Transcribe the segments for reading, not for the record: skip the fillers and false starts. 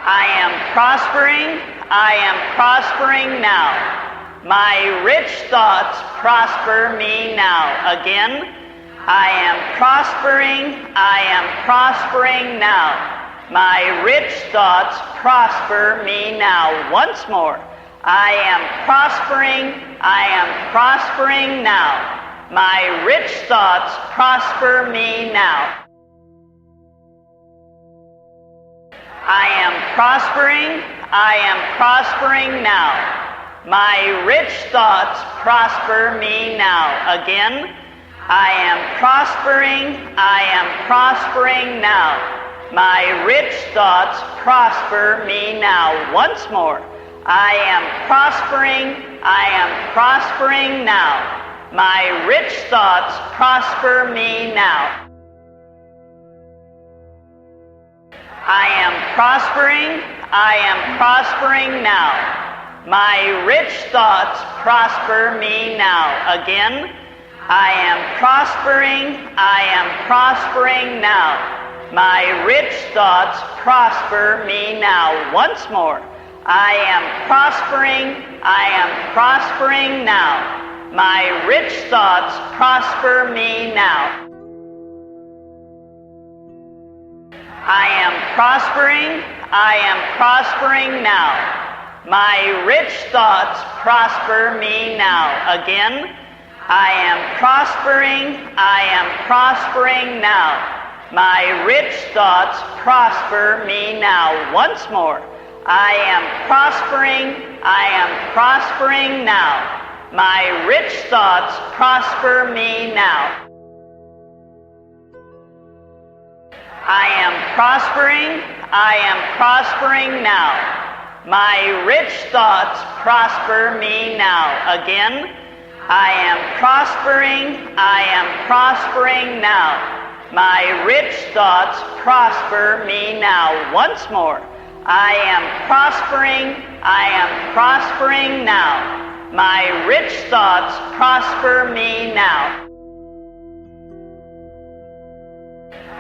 I am prospering. I am prospering now. My rich thoughts prosper me now. Again, I am prospering. I am prospering now. My rich thoughts prosper me now. Once more, I am prospering. I am prospering now. My rich thoughts prosper me now. I am prospering. I am prospering now. My rich thoughts prosper me now. Again, I am prospering. I am prospering now. My rich thoughts prosper me now. Once more, I am prospering. I am prospering now. My rich thoughts prosper me now. I am prospering. I am prospering now. My rich thoughts prosper me now. Again, I am prospering. I am prospering now. My rich thoughts prosper me now. Once more, I am prospering. I am prospering now. My rich thoughts prosper me now. I am prospering. I am prospering now. My rich thoughts prosper me now. Again, I am prospering. I am prospering now. My rich thoughts prosper me now. Once more, I am prospering. I am prospering now. My rich thoughts prosper me now. I am prospering. I am prospering now. My rich thoughts prosper me now. Again, I am prospering. I am prospering now. My rich thoughts prosper me now. Once more, I am prospering. I am prospering now. My rich thoughts prosper me now.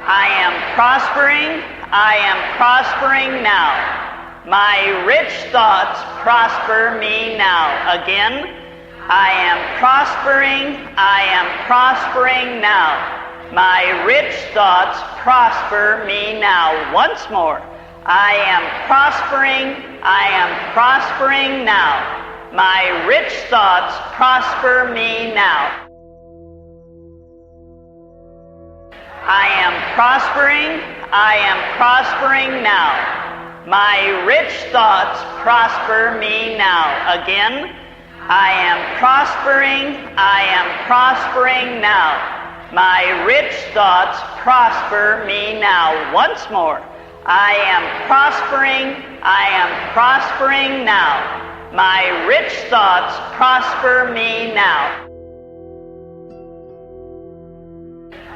I am prospering. I am prospering now. My rich thoughts prosper me now. Again, I am prospering. I am prospering now. My rich thoughts prosper me now. Once more, I am prospering. I am prospering now. My rich thoughts prosper me now. I am prospering. I am prospering now. My rich thoughts prosper me now. Again, I am prospering. I am prospering now. My rich thoughts prosper me now. Once more, I am prospering. I am prospering now. My rich thoughts prosper me now.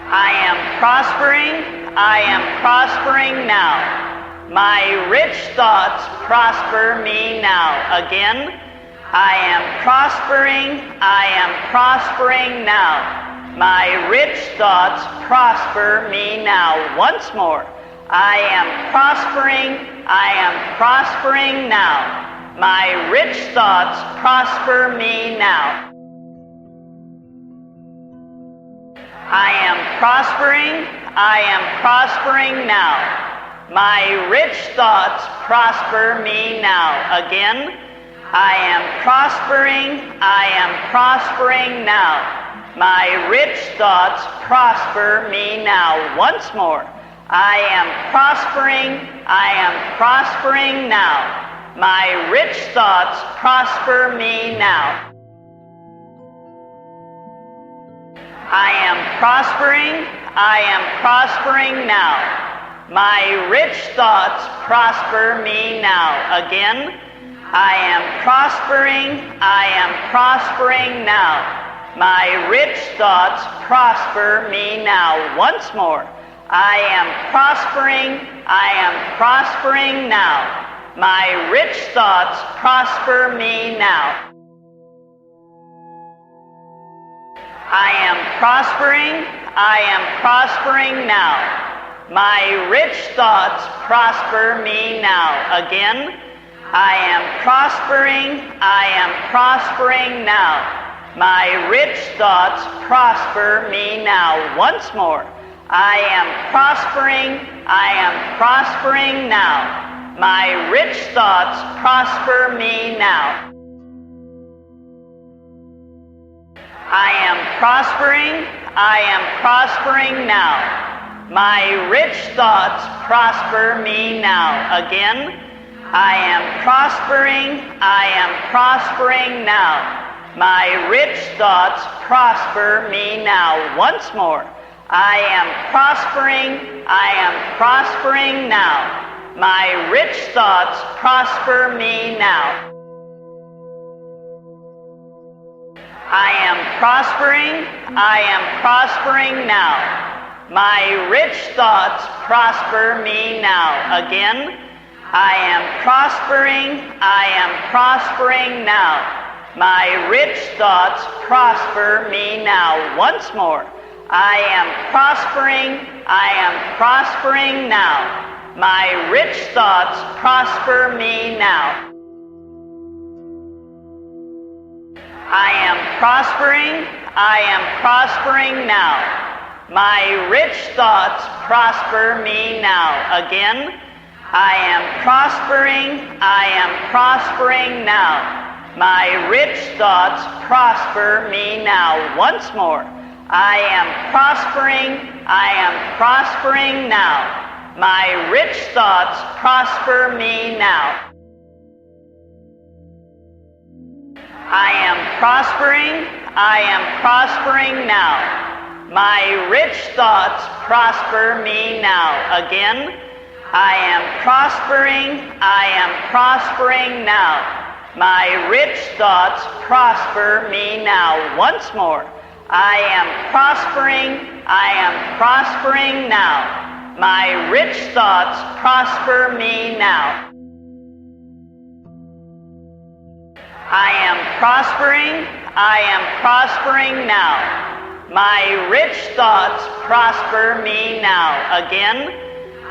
I am prospering. I am prospering now. My rich thoughts prosper me now. Again, I am prospering. I am prospering now. My rich thoughts prosper me now. Once more, I am prospering. I am prospering now. My rich thoughts prosper me now. I am prospering. I am prospering now. My rich thoughts prosper me now. Again, I am prospering. I am prospering now. My rich thoughts prosper me now. Once more, I am prospering. I am prospering now. My rich thoughts prosper me now. I am prospering. I am prospering now. My rich thoughts prosper me now. Again, I am prospering. I am prospering now. My rich thoughts prosper me now. Once more, I am prospering. I am prospering now. My rich thoughts prosper me now. I am prospering. I am prospering now. My rich thoughts prosper me now. Again, I am prospering. I am prospering now. My rich thoughts prosper me now. Once more. I am prospering. I am prospering now. My rich thoughts prosper me now. I am prospering. I am prospering now. My rich thoughts prosper me now. Again, I am prospering. I am prospering now. My rich thoughts prosper me now. Once more. I am prospering. I am prospering now. My rich thoughts prosper me now. I am prospering. I am prospering now. My rich thoughts prosper me now. Again, I am prospering. I am prospering now. My rich thoughts prosper me now. Once more. I am prospering. I am prospering now. My rich thoughts prosper me now. I am prospering. I am prospering now. My rich thoughts prosper me now. Again, I am prospering. I am prospering now. My rich thoughts prosper me now. Once more. I am prospering. I am prospering now. My rich thoughts prosper me now. I am prospering. I am prospering now. My rich thoughts prosper me now. Again, I am prospering. I am prospering now. My rich thoughts prosper me now. Once more. I am prospering. I am prospering now. My rich thoughts prosper me now. I am prospering. I am prospering now. My rich thoughts prosper me now. Again,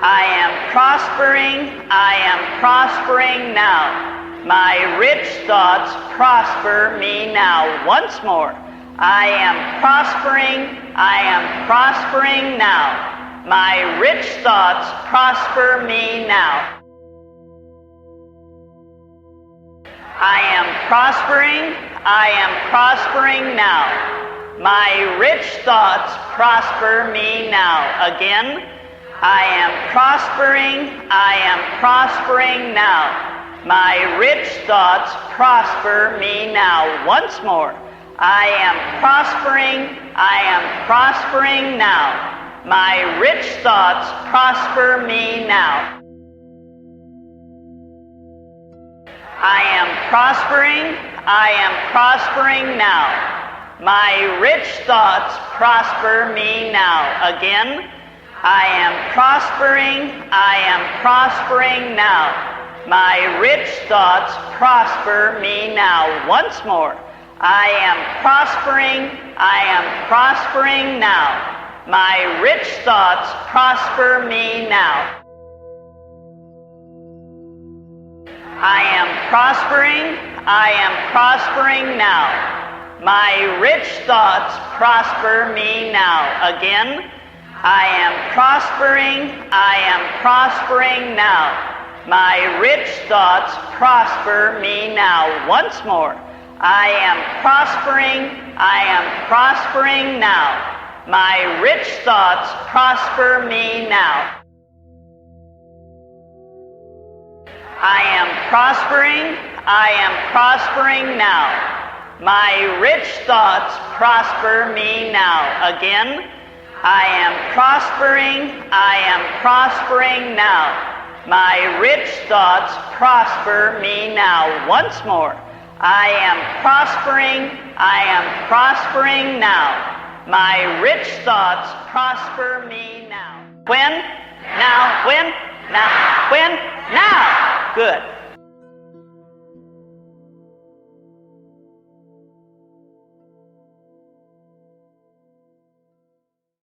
I am prospering. I am prospering now. My rich thoughts prosper me now. Once more. I am prospering. I am prospering now. My rich thoughts prosper me now. I am prospering. I am prospering now. My rich thoughts prosper me now. Again, I am prospering. I am prospering now. My rich thoughts prosper me now. Once more. I am prospering. I am prospering now. My rich thoughts prosper me now. I am prospering. I am prospering now. My rich thoughts prosper me now. Again, I am prospering. I am prospering now. My rich thoughts prosper me now. Once more. I am prospering. I am prospering now. My rich thoughts prosper me now. I am prospering. I am prospering now. My rich thoughts prosper me now. Again, I am prospering. I am prospering now. My rich thoughts prosper me now. Once more. I am prospering. I am prospering now. My rich thoughts prosper me now. I am prospering. I am prospering now. My rich thoughts prosper me now. Again, I am prospering. I am prospering now. My rich thoughts prosper me now. Once more. I am prospering. I am prospering now. My rich thoughts prosper me now. When? Now. When? Now. When? Now. Good.